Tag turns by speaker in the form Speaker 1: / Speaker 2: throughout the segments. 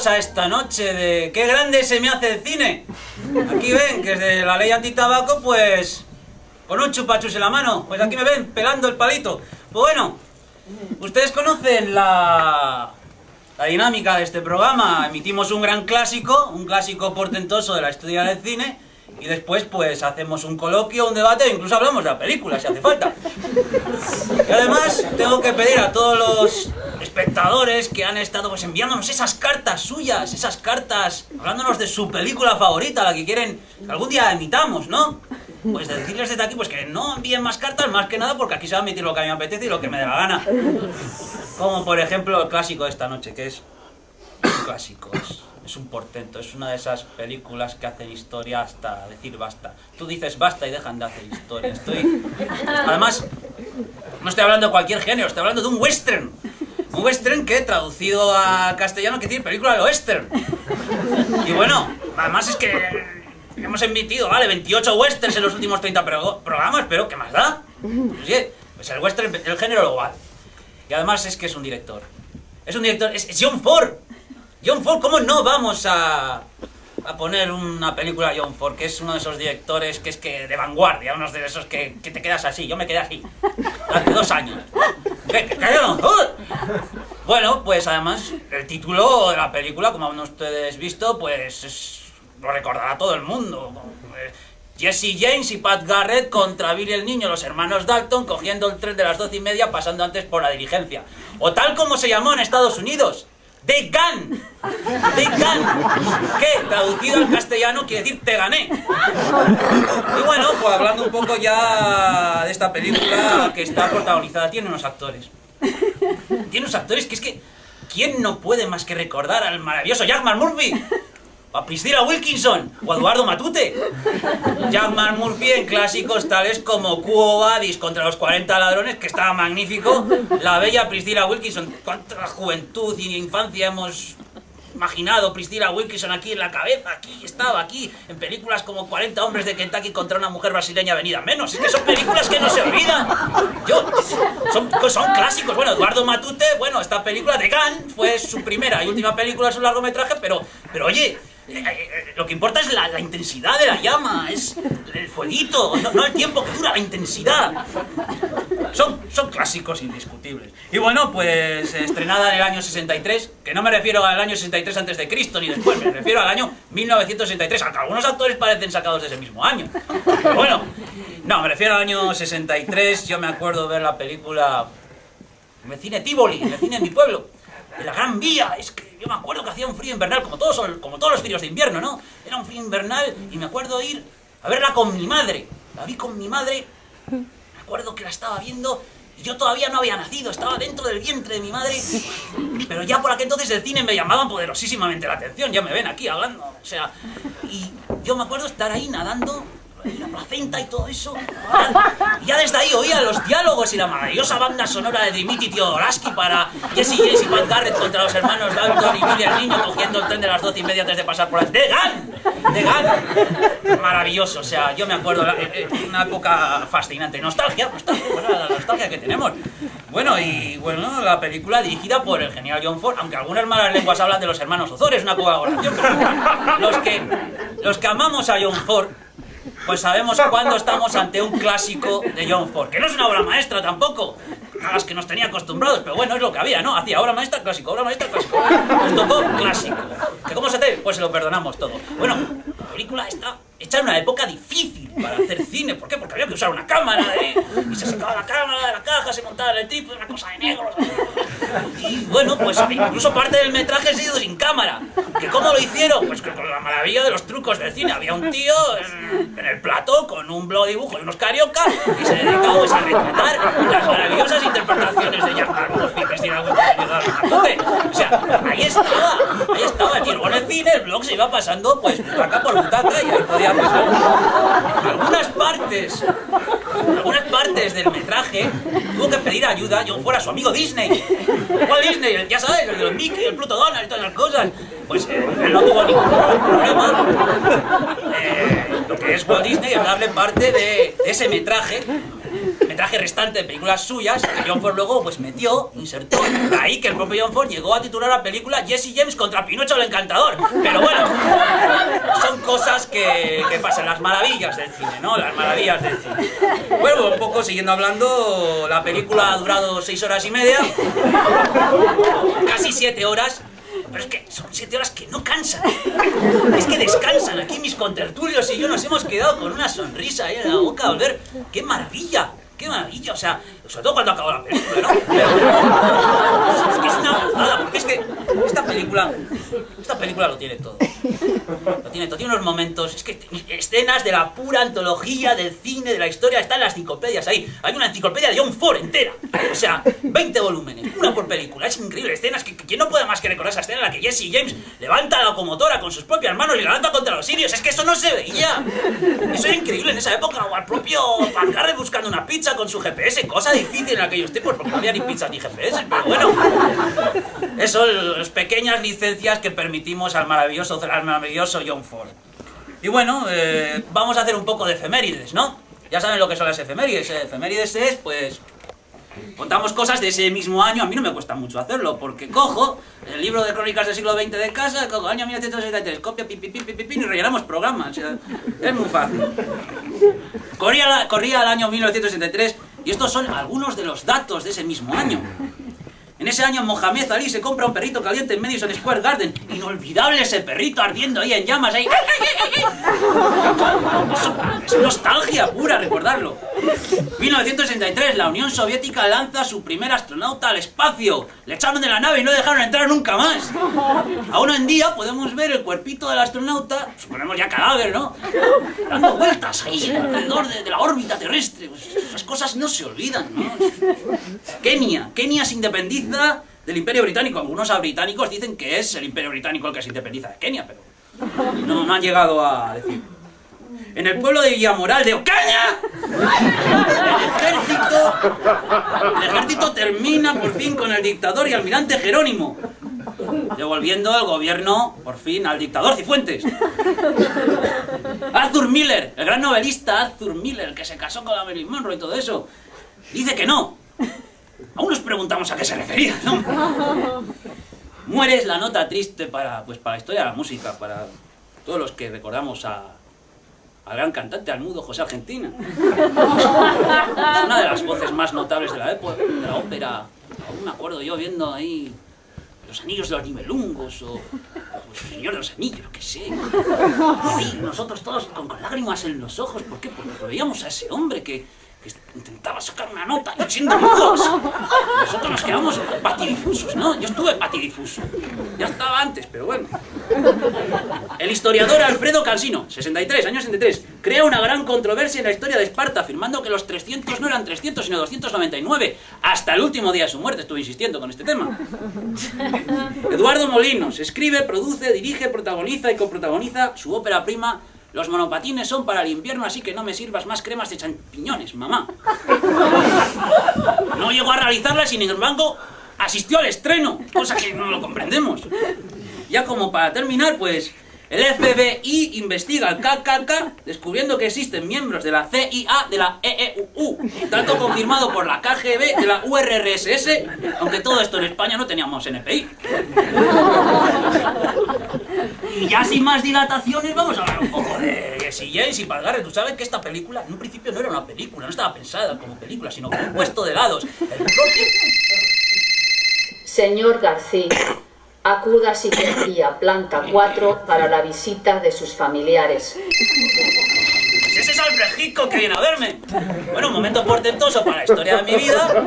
Speaker 1: cosa esta noche de qué grande se me hace el cine. Aquí ven que desde la ley antitabaco, pues, con un chupachus en la mano, pues aquí me ven pelando el palito. Pues bueno, ustedes conocen la dinámica de este programa. Emitimos un gran clásico, un clásico portentoso de la historia del cine, y después pues hacemos un coloquio, un debate, e incluso hablamos de la película si hace falta. Y además tengo que pedir a todos los espectadores que han estado pues enviándonos esas cartas suyas, esas cartas hablándonos de su película favorita, la que quieren que algún día emitamos, ¿no? Pues de decirles desde aquí pues que no envíen más cartas, más que nada porque aquí se va a emitir lo que a mí me apetece y lo que me dé la gana. Como por ejemplo el clásico de esta noche, que es un clásico, es un portento, es una de esas películas que hacen historia hasta decir basta. Tú dices basta y dejan de hacer historia. Además, no estoy hablando de cualquier género, estoy hablando de un western. Un western que, traducido a castellano, quiere decir película de western. Y bueno, además es que hemos emitido, vale, 28 westerns en los últimos 30 programas, pero ¿qué más da? Pues el western, el género lo vale. Y además es que es un director. Es un director, es John Ford. John Ford, ¿cómo no vamos a poner una película de John Ford? Que es uno de esos directores que es que de vanguardia, unos de esos que te quedas así. Yo me quedé así, durante 2 años. ¿Qué John Ford? Bueno, pues además, el título de la película, como han ustedes visto, pues lo recordará todo el mundo. Jesse James y Pat Garrett contra Billy el Niño, los hermanos Dalton, cogiendo el tren de las 12:30, pasando antes por la diligencia. O tal como se llamó en Estados Unidos, The Gun. The Gun, que traducido al castellano quiere decir te gané. Y bueno, pues hablando un poco ya de esta película que está protagonizada, tiene unos actores. Tiene unos actores que es que ¿quién no puede más que recordar al maravilloso Jackman Murphy? A Priscilla Wilkinson o a Eduardo Matute. Jackman Murphy en clásicos tales como Quo Vadis contra los 40 ladrones, que estaba magnífico. La bella Priscilla Wilkinson. Cuánta juventud y infancia hemos imaginado Priscilla Wilkinson aquí en la cabeza. Aquí estaba, aquí, en películas como 40 hombres de Kentucky contra una mujer brasileña venida menos. Es que son películas que no se olvidan. Son clásicos. Bueno, Eduardo Matute, bueno, esta película de Gun fue su primera y última película de su largometraje, pero oye, lo que importa es la intensidad de la llama, es el fueguito, no el tiempo que dura, la intensidad. Son clásicos indiscutibles. Y bueno, pues estrenada en el año 63, que no me refiero al año 63 antes de Cristo ni después, me refiero al año 1963, aunque algunos actores parecen sacados de ese mismo año. Pero bueno, no, me refiero al año 63, yo me acuerdo ver la película en el cine Tívoli, en el cine de mi pueblo. En la Gran Vía, es que yo me acuerdo que hacía un frío invernal, como todos los fríos de invierno, ¿no? Era un frío invernal y me acuerdo ir a verla con mi madre. La vi con mi madre, me acuerdo que la estaba viendo y yo todavía no había nacido, estaba dentro del vientre de mi madre, pero ya por aquel entonces el cine me llamaba poderosísimamente la atención, ya me ven aquí hablando, o sea, y yo me acuerdo estar ahí nadando, la placenta y todo eso. Y ya desde ahí oía los diálogos y la maravillosa banda sonora de Dimitri Teodoraski para Jesse James y Pat Garrett contra los hermanos Dalton y Billy el Niño cogiendo el tren de las 12:30 antes de pasar por la... ¡The Gun! ¡The Gun! Maravilloso, o sea, yo me acuerdo, una época fascinante. Nostalgia, la nostalgia que tenemos. Bueno, y bueno, la película dirigida por el genial John Ford, aunque algunas malas lenguas hablan de los hermanos Ozores, una colaboración, pero los que amamos a John Ford, pues sabemos cuándo estamos ante un clásico de John Ford, que no es una obra maestra tampoco, a las que nos tenía acostumbrados, pero bueno, es lo que había, ¿no? Hacía obra maestra, clásico, nos tocó clásico. ¿Que cómo se hace? Pues se lo perdonamos todo. Bueno, la película está hecha en una época difícil para hacer cine. ¿Por qué? Porque había que usar una cámara, y se sacaba la cámara de la caja, se montaba en el trípode, una cosa de negros. Y bueno, pues incluso parte del metraje se hizo sin cámara. ¿Que cómo lo hicieron? Pues que con la maravilla de los trucos del cine. Había un tío en el plató con un blog dibujo y unos cariocas y se dedicaba pues a retratar las maravillosas interpretaciones de Jackman Murphy, Cristina Matute. O sea, ahí estaba, tío. Luego en el cine el blog se iba pasando pues butaca por butaca y ahí podía pues ver algunas partes del metraje. Tuvo que pedir ayuda John Ford a su amigo Disney. ¿Cuál Disney? Ya sabes, el de los Mickey, el Pluto Donald y todas esas cosas. Pues él no tuvo ningún problema. Lo que es Walt Disney es darle parte de ese metraje metraje restante de películas suyas que John Ford luego pues insertó. De ahí que el propio John Ford llegó a titular la película Jesse James contra Pinocho el Encantador. Pero bueno, son cosas que pasan, las maravillas del cine, ¿no? Las maravillas del cine. Bueno, un poco siguiendo hablando, la película ha durado 6 horas y media, casi 7 horas. Pero es que son 7 horas que no cansan. Es que descansan. Aquí mis contertulios y yo nos hemos quedado con una sonrisa ahí en la boca al ver. ¡Qué maravilla! ¡Qué maravilla! O sea, sobre todo cuando acabó la película, ¿no? Pero, es que es una gozada, porque es que esta película lo tiene todo. Lo tiene todo. Tiene unos momentos, es que escenas de la pura antología del cine, de la historia, están las enciclopedias ahí. Hay una enciclopedia de John Ford entera. O sea, 20 volúmenes, una por película. Es increíble. Escenas que no puede más que recordar esa escena en la que Jesse James levanta la locomotora con sus propias manos y la lanza contra los sirios. Es que eso no se veía. Eso era increíble en esa época. O al propio Van Garrett buscando una pizza con su GPS, cosa difícil en aquellos tiempos porque no había ni pizza ni GPS, pero bueno, eso, las pequeñas licencias que permitimos al maravilloso John Ford. Y bueno, vamos a hacer un poco de efemérides, ¿no? Ya saben lo que son las efemérides. Efemérides es, pues, contamos cosas de ese mismo año. A mí no me cuesta mucho hacerlo, porque cojo el libro de crónicas del siglo XX de casa, cojo año 1963, copia, y rellenamos programas. O sea, es muy fácil. Corría el año 1963 y estos son algunos de los datos de ese mismo año. En ese año Mohamed Ali se compra un perrito caliente en Madison Square Garden. Inolvidable ese perrito ardiendo ahí en llamas. Ahí. Es nostalgia pura recordarlo. 1963, la Unión Soviética lanza su primer astronauta al espacio. Le echaron de la nave y no dejaron entrar nunca más. Aún en día podemos ver el cuerpito del astronauta, suponemos ya cadáver, ¿no? Dando vueltas ahí alrededor de la órbita terrestre. Pues esas cosas no se olvidan, ¿no? Kenia se independiza del Imperio Británico. Algunos británicos dicen que es el Imperio Británico el que se independiza de Kenia, pero no han llegado a decir. En el pueblo de Villamoral de Ocaña, el ejército termina por fin con el dictador y almirante Jerónimo, devolviendo el gobierno por fin al dictador Cifuentes. Arthur Miller, el gran novelista Arthur Miller, que se casó con la Marilyn Monroe y todo eso, dice que no. Aún nos preguntamos a qué se refería, ¿no? Muere es la nota triste para la historia de la música, para todos los que recordamos al gran cantante, al mudo José Argentina. Es una de las voces más notables de la época, de la ópera. Aún me acuerdo yo viendo ahí Los Anillos de los Nibelungos o El Señor de los Anillos, qué sé. Y nosotros todos con lágrimas en los ojos. ¿Por qué? Porque veíamos a ese hombre que intentaba sacar una nota y siendo mudos. Nosotros nos quedamos patidifusos, ¿no? Yo estuve patidifuso. Ya estaba antes, pero bueno. El historiador Alfredo Cansino, año 63, crea una gran controversia en la historia de Esparta, afirmando que los 300 no eran 300, sino 299. Hasta el último día de su muerte estuve insistiendo con este tema. Eduardo Molinos escribe, produce, dirige, protagoniza y coprotagoniza su ópera prima Los monopatines son para el invierno, así que no me sirvas más cremas de champiñones, mamá. No llegó a realizarla y sin embargo asistió al estreno, cosa que no lo comprendemos. Ya como para terminar, pues el FBI investiga al KKK descubriendo que existen miembros de la CIA, de la EEUU, dato confirmado por la KGB, de la URSS, aunque todo esto en España no teníamos NPI. Y ya sin más dilataciones vamos a hablar un poco de Jesse James y Van Garrett. Tú sabes que esta película en un principio no era una película, no estaba pensada como película, sino como un puesto de helados. El propio...
Speaker 2: Señor García, acuda a psiquiatría, planta 4, para la visita de sus familiares.
Speaker 1: Pues ese es Alfred Hitchcock que viene a verme. Bueno, un momento portentoso para la historia de mi vida.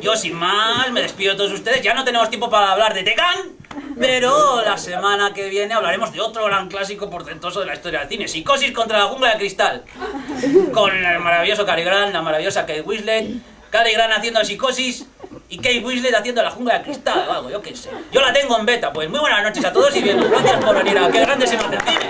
Speaker 1: Yo sin más me despido de todos ustedes. Ya no tenemos tiempo para hablar de Tecan, pero la semana que viene hablaremos de otro gran clásico portentoso de la historia del cine, Psicosis contra la jungla de cristal, con el maravilloso Cary Grant, la maravillosa Kate Winslet, Cary Grant haciendo Psicosis y Kate Winslet haciendo la jungla de cristal o algo, yo qué sé. Yo la tengo en beta. Pues muy buenas noches a todos y bien, gracias por venir a Qué grande se nos hace el cine.